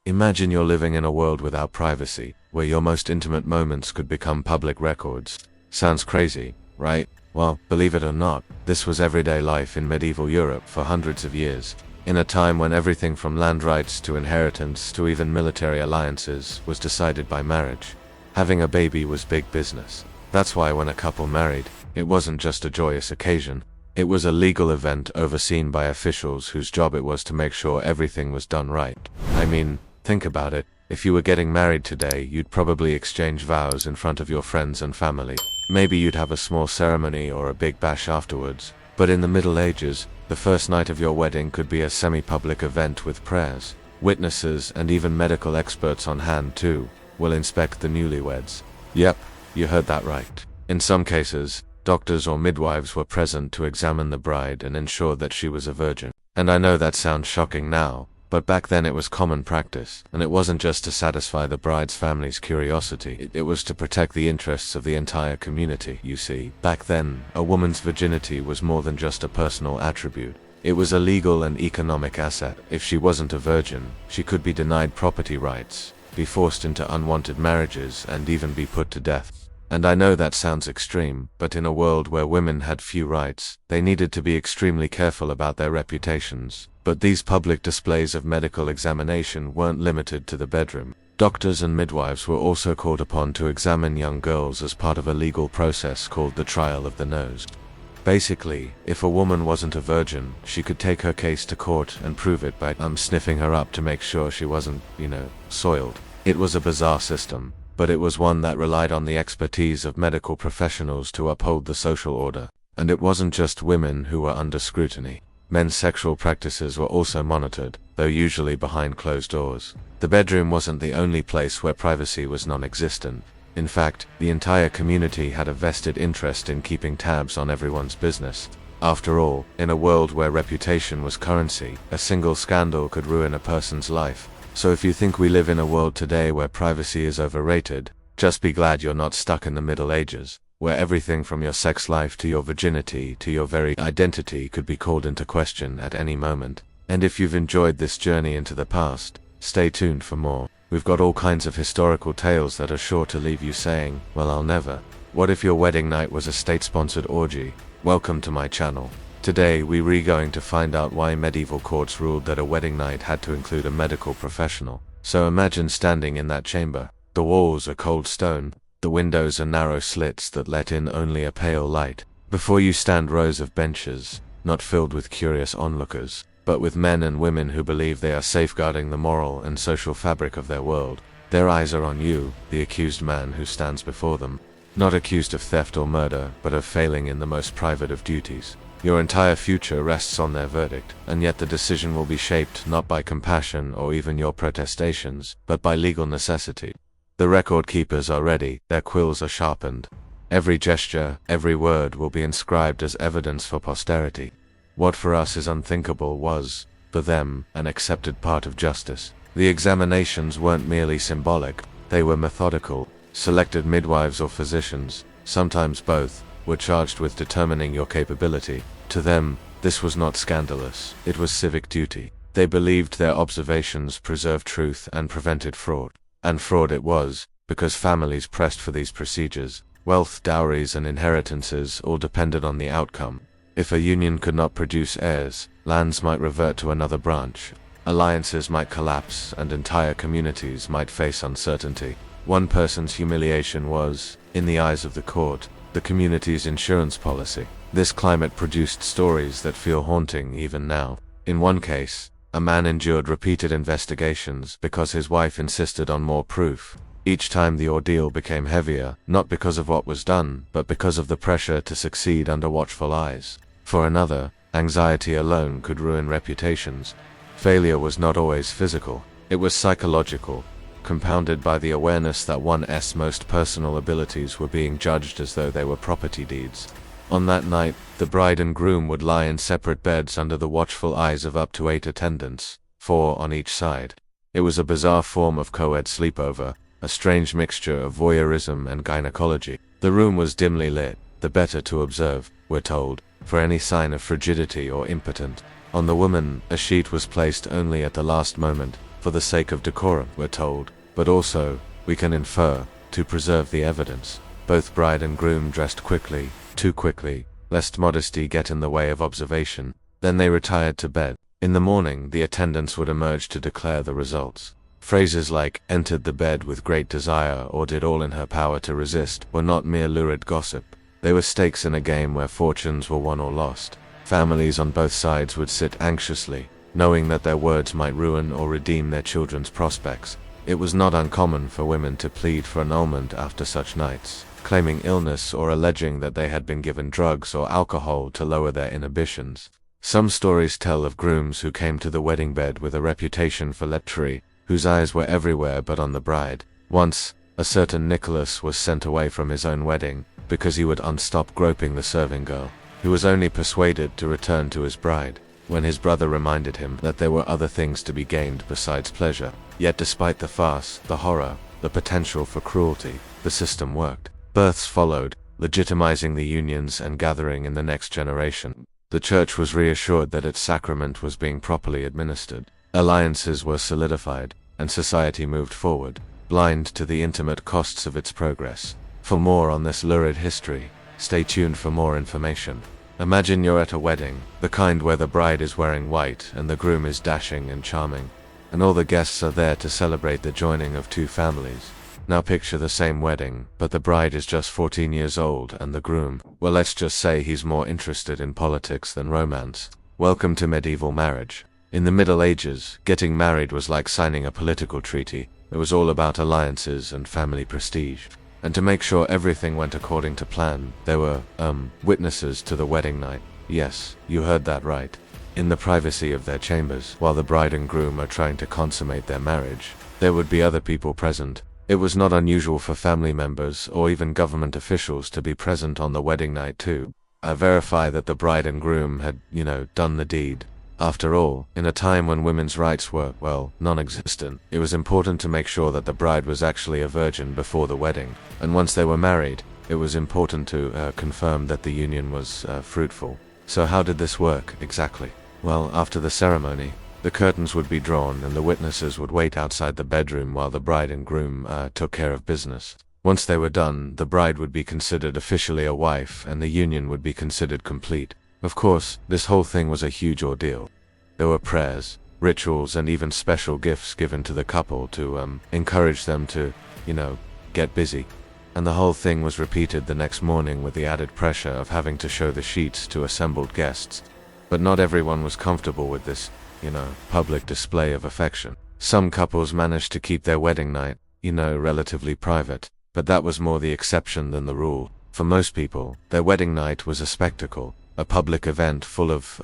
Imagine you're living in a world without privacy, where your most intimate moments could become public records. Sounds crazy, right? Well, believe it or not, this was everyday life in medieval Europe for hundreds of years, in a time when everything from land rights to inheritance to even military alliances was decided by marriage. Having a baby was big business. That's why when a couple married, it wasn't just a joyous occasion. It was a legal event overseen by officials whose job it was to make sure everything was done right. I mean, think about it. If you were getting married today, you'd probably exchange vows in front of your friends and family. Maybe you'd have a small ceremony or a big bash afterwards. But in the Middle Ages, the first night of your wedding could be a semi-public event with prayers. Witnesses, and even medical experts on hand too, will inspect the newlyweds. Yep, you heard that right. In some cases, doctors or midwives were present to examine the bride and ensure that she was a virgin. And I know that sounds shocking now, but back then it was common practice, and it wasn't just to satisfy the bride's family's curiosity, it was to protect the interests of the entire community, you see. Back then, a woman's virginity was more than just a personal attribute. It was a legal and economic asset. If she wasn't a virgin, she could be denied property rights, be forced into unwanted marriages, and even be put to death. And I know that sounds extreme, but in a world where women had few rights, they needed to be extremely careful about their reputations. But these public displays of medical examination weren't limited to the bedroom. Doctors and midwives were also called upon to examine young girls as part of a legal process called the trial of the nose. Basically, if a woman wasn't a virgin, she could take her case to court and prove it by sniffing her up to make sure she wasn't, soiled. It was a bizarre system, but it was one that relied on the expertise of medical professionals to uphold the social order. And it wasn't just women who were under scrutiny. Men's sexual practices were also monitored, though usually behind closed doors. The bedroom wasn't the only place where privacy was non-existent. In fact, the entire community had a vested interest in keeping tabs on everyone's business. After all, in a world where reputation was currency, a single scandal could ruin a person's life. So if you think we live in a world today where privacy is overrated, just be glad you're not stuck in the Middle Ages, where everything from your sex life to your virginity to your very identity could be called into question at any moment. And if you've enjoyed this journey into the past, stay tuned for more. We've got all kinds of historical tales that are sure to leave you saying, well, I'll never. What if your wedding night was a state-sponsored orgy? Welcome to my channel. Today we're going to find out why medieval courts ruled that a wedding night had to include a medical professional. So imagine standing in that chamber. The walls are cold stone. The windows are narrow slits that let in only a pale light. Before you stand rows of benches, not filled with curious onlookers, but with men and women who believe they are safeguarding the moral and social fabric of their world. Their eyes are on you, the accused man who stands before them. Not accused of theft or murder, but of failing in the most private of duties. Your entire future rests on their verdict, and yet the decision will be shaped not by compassion or even your protestations, but by legal necessity. The record keepers are ready, their quills are sharpened. Every gesture, every word will be inscribed as evidence for posterity. What for us is unthinkable was, for them, an accepted part of justice. The examinations weren't merely symbolic, they were methodical. Selected midwives or physicians, sometimes both, were charged with determining your capability. To them, this was not scandalous, it was civic duty. They believed their observations preserved truth and prevented fraud. And fraud it was, because families pressed for these procedures. Wealth, dowries, and inheritances all depended on the outcome. If a union could not produce heirs, lands might revert to another branch. Alliances might collapse, and entire communities might face uncertainty. One person's humiliation was, in the eyes of the court, the community's insurance policy. This climate produced stories that feel haunting even now. In one case, a man endured repeated investigations because his wife insisted on more proof. Each time the ordeal became heavier, not because of what was done, but because of the pressure to succeed under watchful eyes. For another, anxiety alone could ruin reputations. Failure was not always physical, it was psychological, compounded by the awareness that one's most personal abilities were being judged as though they were property deeds. On that night, the bride and groom would lie in separate beds under the watchful eyes of up to 8 attendants, 4 on each side. It was a bizarre form of co-ed sleepover, a strange mixture of voyeurism and gynecology. The room was dimly lit, the better to observe, we're told, for any sign of frigidity or impotent. On the woman, a sheet was placed only at the last moment, For the sake of decorum, we're told, but also, we can infer, to preserve the evidence. Both bride and groom dressed quickly, too quickly, lest modesty get in the way of observation. Then they retired to bed. In the morning, the attendants would emerge to declare the results. Phrases like, entered the bed with great desire or did all in her power to resist, were not mere lurid gossip. They were stakes in a game where fortunes were won or lost. Families on both sides would sit anxiously, knowing that their words might ruin or redeem their children's prospects. It was not uncommon for women to plead for annulment after such nights, claiming illness or alleging that they had been given drugs or alcohol to lower their inhibitions. Some stories tell of grooms who came to the wedding bed with a reputation for lechery, whose eyes were everywhere but on the bride. Once, a certain Nicholas was sent away from his own wedding because he would unstop groping the serving girl, who was only persuaded to return to his bride when his brother reminded him that there were other things to be gained besides pleasure. Yet despite the farce, the horror, the potential for cruelty, the system worked. Births followed, legitimizing the unions and gathering in the next generation. The church was reassured that its sacrament was being properly administered. Alliances were solidified, and society moved forward, blind to the intimate costs of its progress. For more on this lurid history, stay tuned for more information. Imagine you're at a wedding, the kind where the bride is wearing white and the groom is dashing and charming, and all the guests are there to celebrate the joining of two families. Now picture the same wedding, but the bride is just 14 years old and the groom, well, let's just say he's more interested in politics than romance. Welcome to medieval marriage. In the Middle Ages, getting married was like signing a political treaty. It was all about alliances and family prestige. And to make sure everything went according to plan, there were, witnesses to the wedding night. Yes, you heard that right. In the privacy of their chambers, while the bride and groom are trying to consummate their marriage, there would be other people present. It was not unusual for family members or even government officials to be present on the wedding night too. I verify that the bride and groom had, done the deed. After all, in a time when women's rights were, well, non-existent, it was important to make sure that the bride was actually a virgin before the wedding. And once they were married, it was important to confirm that the union was fruitful. So how did this work, exactly? Well, after the ceremony, the curtains would be drawn and the witnesses would wait outside the bedroom while the bride and groom took care of business. Once they were done, the bride would be considered officially a wife and the union would be considered complete. Of course, this whole thing was a huge ordeal. There were prayers, rituals, and even special gifts given to the couple to encourage them to, get busy. And the whole thing was repeated the next morning with the added pressure of having to show the sheets to assembled guests. But not everyone was comfortable with this, public display of affection. Some couples managed to keep their wedding night, relatively private, but that was more the exception than the rule. For most people, their wedding night was a spectacle, a public event full of,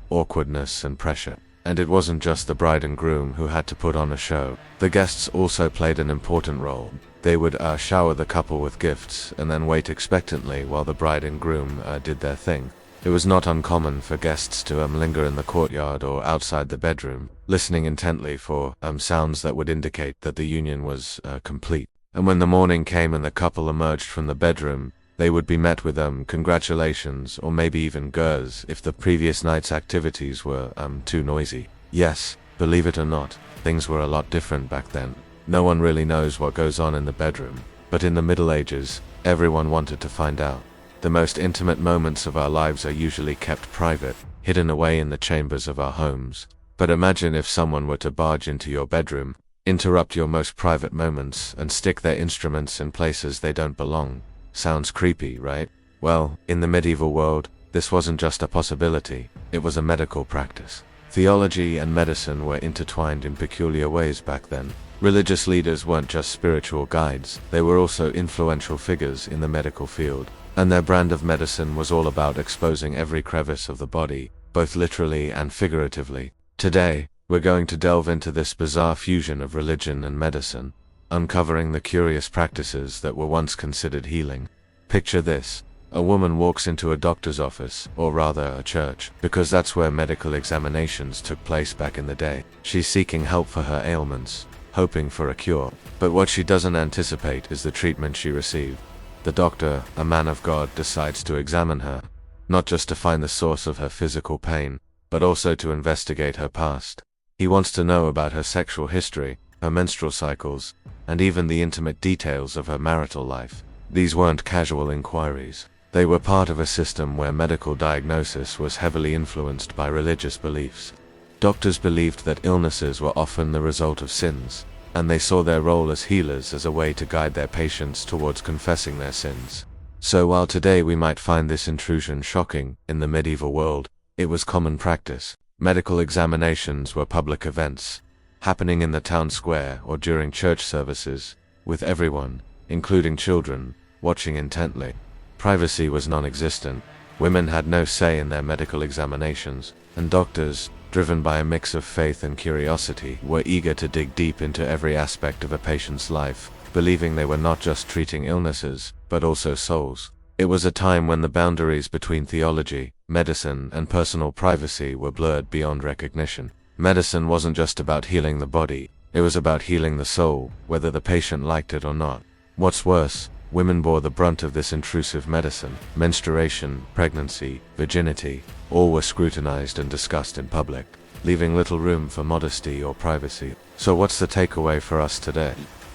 awkwardness and pressure. And it wasn't just the bride and groom who had to put on a show. The guests also played an important role. They would shower the couple with gifts and then wait expectantly while the bride and groom did their thing. It was not uncommon for guests to linger in the courtyard or outside the bedroom, listening intently for sounds that would indicate that the union was complete. And when the morning came and the couple emerged from the bedroom, they would be met with congratulations or maybe even gurs if the previous night's activities were too noisy. Yes, believe it or not, things were a lot different back then. No one really knows what goes on in the bedroom, but in the Middle Ages, everyone wanted to find out. The most intimate moments of our lives are usually kept private, hidden away in the chambers of our homes. But imagine if someone were to barge into your bedroom, interrupt your most private moments, and stick their instruments in places they don't belong. Sounds creepy, right? Well, in the medieval world, this wasn't just a possibility, it was a medical practice. Theology and medicine were intertwined in peculiar ways back then. Religious leaders weren't just spiritual guides, they were also influential figures in the medical field. And their brand of medicine was all about exposing every crevice of the body, both literally and figuratively. Today, we're going to delve into this bizarre fusion of religion and medicine, uncovering the curious practices that were once considered healing. Picture this. A woman walks into a doctor's office, or rather a church, because that's where medical examinations took place back in the day. She's seeking help for her ailments, hoping for a cure. But what she doesn't anticipate is the treatment she received. The doctor, a man of God, decides to examine her, not just to find the source of her physical pain, but also to investigate her past. He wants to know about her sexual history, her menstrual cycles, and even the intimate details of her marital life. These weren't casual inquiries. They were part of a system where medical diagnosis was heavily influenced by religious beliefs. Doctors believed that illnesses were often the result of sins, and they saw their role as healers as a way to guide their patients towards confessing their sins. So while today we might find this intrusion shocking, in the medieval world, it was common practice. Medical examinations were public events, happening in the town square or during church services, with everyone, including children, watching intently. Privacy was non-existent. Women had no say in their medical examinations, and doctors, driven by a mix of faith and curiosity, were eager to dig deep into every aspect of a patient's life, believing they were not just treating illnesses, but also souls. It was a time when the boundaries between theology, medicine, and personal privacy were blurred beyond recognition. Medicine wasn't just about healing the body, it was about healing the soul, whether the patient liked it or not. What's worse, women bore the brunt of this intrusive medicine. Menstruation, pregnancy, virginity, all were scrutinized and discussed in public, leaving little room for modesty or privacy. So what's the takeaway for us today?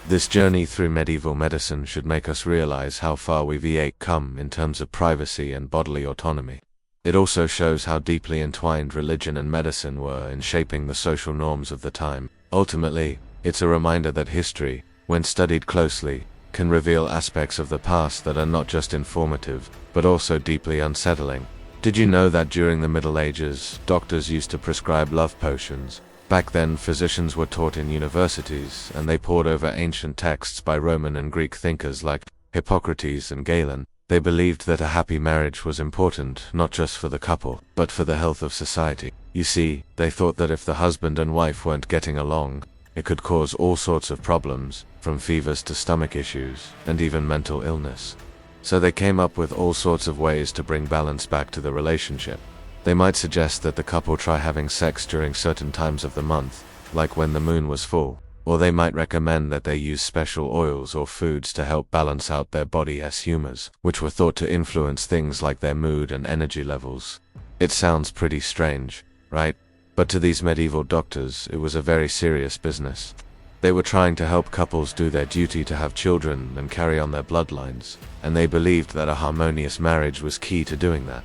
This journey through medieval medicine should make us realize how far we've come in terms of privacy and bodily autonomy. It also shows how deeply entwined religion and medicine were in shaping the social norms of the time. Ultimately, it's a reminder that history, when studied closely, can reveal aspects of the past that are not just informative, but also deeply unsettling. Did you know that during the Middle Ages, doctors used to prescribe love potions? Back then, physicians were taught in universities, and they pored over ancient texts by Roman and Greek thinkers like Hippocrates and Galen. They believed that a happy marriage was important, not just for the couple, but for the health of society. You see, they thought that if the husband and wife weren't getting along, it could cause all sorts of problems, from fevers to stomach issues, and even mental illness. So they came up with all sorts of ways to bring balance back to the relationship. They might suggest that the couple try having sex during certain times of the month, like when the moon was full, or they might recommend that they use special oils or foods to help balance out their body's humors, which were thought to influence things like their mood and energy levels. It sounds pretty strange, right? But to these medieval doctors, it was a very serious business. They were trying to help couples do their duty to have children and carry on their bloodlines, and they believed that a harmonious marriage was key to doing that.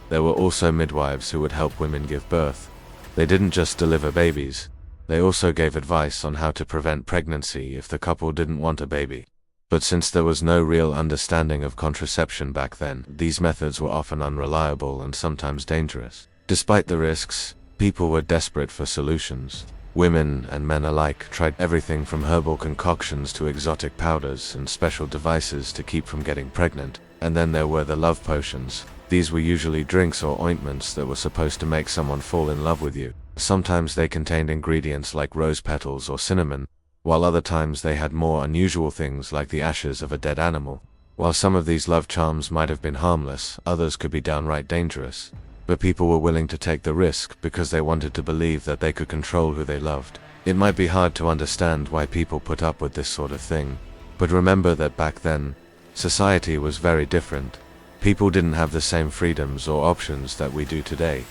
There were also midwives who would help women give birth. They didn't just deliver babies, they also gave advice on how to prevent pregnancy if the couple didn't want a baby. But since there was no real understanding of contraception back then, these methods were often unreliable and sometimes dangerous. Despite the risks, people were desperate for solutions. Women and men alike tried everything from herbal concoctions to exotic powders and special devices to keep from getting pregnant. And then there were the love potions. These were usually drinks or ointments that were supposed to make someone fall in love with you. Sometimes they contained ingredients like rose petals or cinnamon, while other times they had more unusual things like the ashes of a dead animal. While some of these love charms might have been harmless, others could be downright dangerous. But people were willing to take the risk because they wanted to believe that they could control who they loved. It might be hard to understand why people put up with this sort of thing, but remember that back then, society was very different. People didn't have the same freedoms or options that we do today.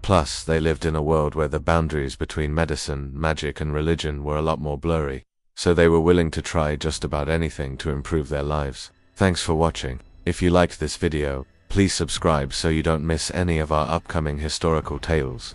Plus, they lived in a world where the boundaries between medicine, magic, and religion were a lot more blurry, so they were willing to try just about anything to improve their lives. Thanks for watching. If you liked this video, please subscribe so you don't miss any of our upcoming historical tales.